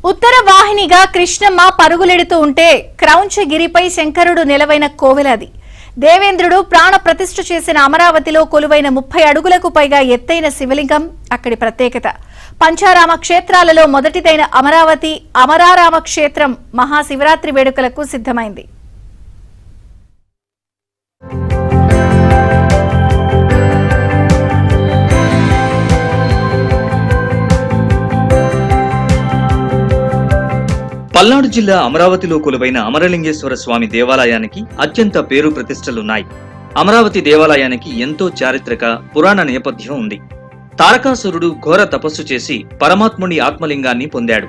ఉత్తర వాహినిగా కృష్ణమ్మ పరుగులెడుతూ ఉంటే క్రౌంచగిరిపై శంకరుడు నిలవైన కోవెలది. దేవేంద్రుడు ప్రాణ ప్రతిష్ఠ చేసిన అమరావతిలో కొలువైన 30 అడుగులకు పైగా ఎత్తైన శివలింగం అక్కడి ప్రత్యేకత. పంచారామ క్షేత్రాలలో మొదటిదైన అమరారామ క్షేత్రం మహాశివరాత్రి వేడుకలకు సిద్ధమైంది. పల్నాడు జిల్లా అమరావతిలో కొలువైన అమరలింగేశ్వర స్వామి దేవాలయానికి అత్యంత పేరు ప్రతిష్టలున్నాయి. అమరావతి దేవాలయానికి ఎంతో చారిత్రక పురాణ నేపథ్యం ఉంది. తారకాసురుడు ఘోర తపస్సు చేసి పరమాత్ముని ఆత్మలింగాన్ని పొందాడు.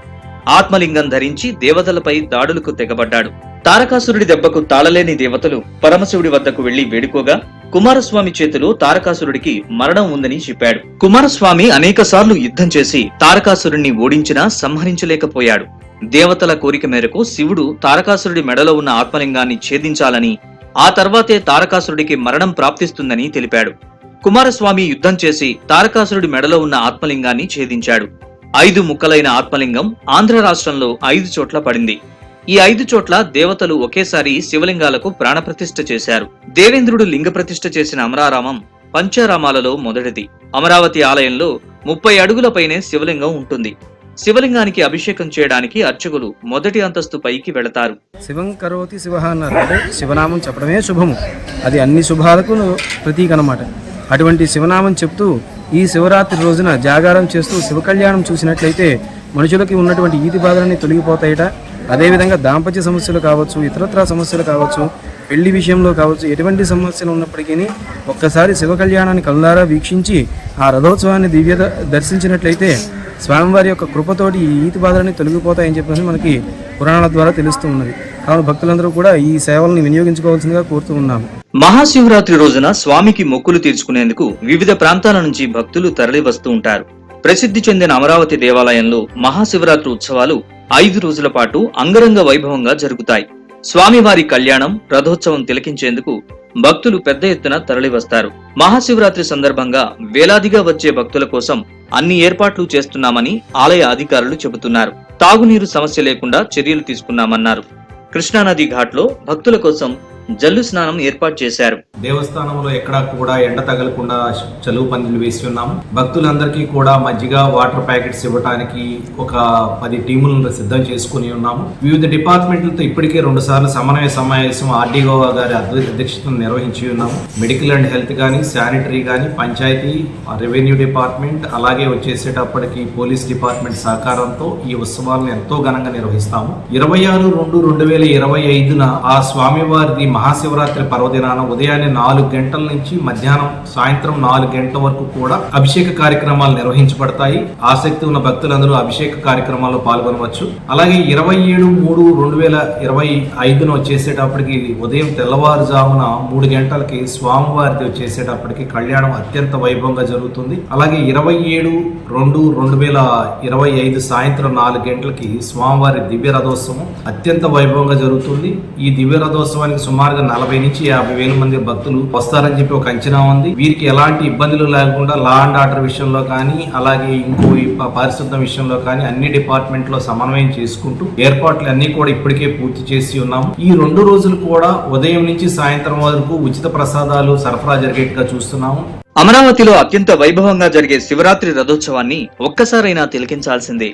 ఆత్మలింగం ధరించి దేవతలపై దాడులకు తెగబడ్డాడు. తారకాసురుడి దెబ్బకు తాళలేని దేవతలు పరమశివుడి వద్దకు వెళ్లి వేడుకోగా కుమారస్వామి చేతిలో తారకాసురుడికి మరణం ఉందని చెప్పాడు. కుమారస్వామి అనేకసార్లు యుద్ధం చేసి తారకాసురుడిని ఓడించినా సంహరించలేకపోయాడు. దేవతల కోరిక మేరకు శివుడు తారకాసురుడి మెడలో ఉన్న ఆత్మలింగాన్ని ఛేదించాలని, ఆ తర్వాతే తారకాసురుడికి మరణం ప్రాప్తిస్తుందని తెలిపాడు. కుమారస్వామి యుద్ధం చేసి తారకాసురుడి మెడలో ఉన్న ఆత్మలింగాన్ని ఛేదించాడు. 5 ముక్కలైన ఆత్మలింగం ఆంధ్ర రాష్ట్రంలో 5 చోట్ల పడింది. ఈ 5 చోట్ల దేవతలు ఒకేసారి శివలింగాలకు ప్రాణప్రతిష్ఠ చేశారు. దేవేంద్రుడు లింగ ప్రతిష్ఠ చేసిన అమరారామం పంచారామాలలో మొదటిది. అమరావతి ఆలయంలో 30 అడుగులపైనే శివలింగం ఉంటుంది. శివలింగానికి అభిషేకం చేయడానికి అర్చకులు మొదటి అంతస్తు పైకి వెళతారు. శివం కరోతి శివ అన్నారు. అంటే శివనామం చెప్పడమే శుభము, అది అన్ని శుభాలకు ప్రతీక అన్నమాట. అటువంటి శివనామం చెప్తూ ఈ శివరాత్రి రోజున జాగారం చేస్తూ శివ కళ్యాణం చూసినట్లయితే మనుషులకి ఉన్నటువంటి ఈతి బాధలన్నీ తొలగిపోతాయట. అదేవిధంగా దాంపత్య సమస్యలు కావచ్చు, ఇతరత్రా సమస్యలు కావచ్చు, పెళ్లి విషయంలో కావచ్చు, ఎటువంటి సమస్యలు ఉన్నప్పటికీ ఒక్కసారి శివ కళ్యాణాన్ని కళ్ళారా వీక్షించి ఆ రథోత్సవాన్ని దివ్య దర్శించినట్లయితే స్వామివారి యొక్క కృపతోటి ఈ ఈతి బాధలన్నీ తొలగిపోతాయని చెప్పేసి మనకి పురాణాల ద్వారా తెలుస్తూ ఉన్నది. కావున భక్తులందరూ కూడా ఈ సేవల్ని వినియోగించుకోవాల్సిందిగా కోరుతూ ఉన్నాము. మహాశివరాత్రి రోజున స్వామికి మొక్కులు తీర్చుకునేందుకు వివిధ ప్రాంతాల నుంచి భక్తులు తరలి వస్తూ ఉంటారు. ప్రసిద్ధి చెందిన అమరావతి దేవాలయంలో మహాశివరాత్రి ఉత్సవాలు 5 రోజుల పాటు అంగరంగ వైభవంగా జరుగుతాయి. స్వామివారి కళ్యాణం, రథోత్సవం తిలకించేందుకు భక్తులు పెద్ద ఎత్తున తరలివస్తారు. మహాశివరాత్రి సందర్భంగా వేలాదిగా వచ్చే భక్తుల కోసం అన్ని ఏర్పాట్లు చేస్తున్నామని ఆలయ అధికారులు చెబుతున్నారు. తాగునీరు సమస్య లేకుండా చర్యలు తీసుకున్నామన్నారు. కృష్ణానది ఘాట్లో భక్తుల కోసం జల్లు స్నానం ఏర్పాటు చేశారు. దేవస్థానంలో ఎక్కడా కూడా ఎండ తగలకుండా చలువు పందిలు వేసి ఉన్నాము. భక్తులందరికీ కూడా మజ్జిగ, వాటర్ ప్యాకెట్స్ ఇవ్వడానికి ఒక 10 టీములను సిద్ధం చేసుకుని ఉన్నాము. వివిధ డిపార్ట్మెంట్లతో ఇప్పటికే 2 సార్లు సమన్వయ సమావేశం ఆర్డీఓ గారి అధ్యక్షతను నిర్వహించి ఉన్నాము. మెడికల్ అండ్ హెల్త్ కానీ, శానిటరీ కానీ, పంచాయతీ, రెవెన్యూ డిపార్ట్మెంట్, అలాగే వచ్చేసేటప్పటికి పోలీస్ డిపార్ట్మెంట్ సహకారంతో ఈ ఉత్సవాలను ఎంతో ఘనంగా నిర్వహిస్తాము. 26/2/2025న ఆ స్వామివారిది మహాశివరాత్రి పర్వదినాన ఉదయాన్నే 4 గంటల నుంచి సాయంత్రం 4 గంటల వరకు కూడా అభిషేక కార్యక్రమాలు నిర్వహించబడతాయి. ఆసక్తి ఉన్న భక్తులందరూ అభిషేక కార్యక్రమాల్లో పాల్గొనవచ్చు. అలాగే 27/3/2025 వచ్చేసేటప్పటికి ఉదయం తెల్లవారుజామున 3 గంటలకి స్వామివారిది వచ్చేసేటప్పటికి కళ్యాణం అత్యంత వైభవంగా జరుగుతుంది. అలాగే 27/2/2025 సాయంత్రం 4 గంటలకి స్వామివారి దివ్య రథోత్సవం అత్యంత వైభవంగా జరుగుతుంది. ఈ దివ్య రథోత్సవానికి సుమారుగా 40 నుంచి 50,000 మంది భక్తులు వస్తారని చెప్పి ఒక అంచనా ఉంది. వీరికి ఎలాంటి ఇబ్బందులు లేకుండా లా అండ్ ఆర్డర్ విషయంలో కానీ, అలాగే ఇంకో పారిశుద్ధ విషయంలో కానీ అన్ని డిపార్ట్మెంట్ లో సమన్వయం చేసుకుంటూ ఏర్పాట్లు అన్ని కూడా ఇప్పటికే పూర్తి చేసి ఉన్నాము. ఈ 2 రోజులు కూడా ఉదయం నుంచి సాయంత్రం వరకు ఉచిత ప్రసాదాలు సరఫరా జరిగేట్టుగా చూస్తున్నాము. అమరావతిలో అత్యంత వైభవంగా జరిగే శివరాత్రి రథోత్సవాన్ని ఒక్కసారైనా తిలకించాల్సిందే.